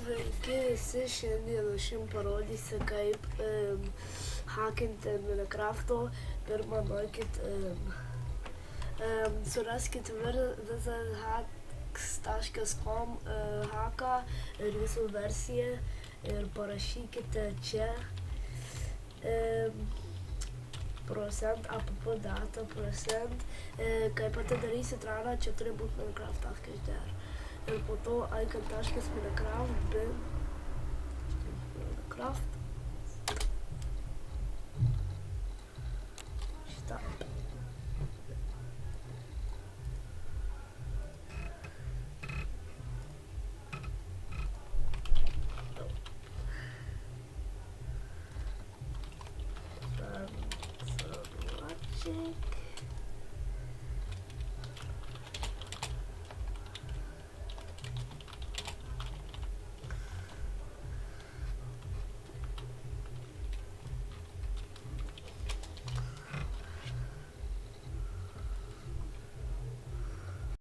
Sveiki visi, šiandien aš jums parodysiu, kaip hakinti Minecrafto. Pirmą nueikit, suraskit wizardhacks.com haką ir jūsų versiją ir parašykite čia app data %. Kaip atidarysit raną, čia turi būti Minecraft.dr. Ir po to icon.minecraft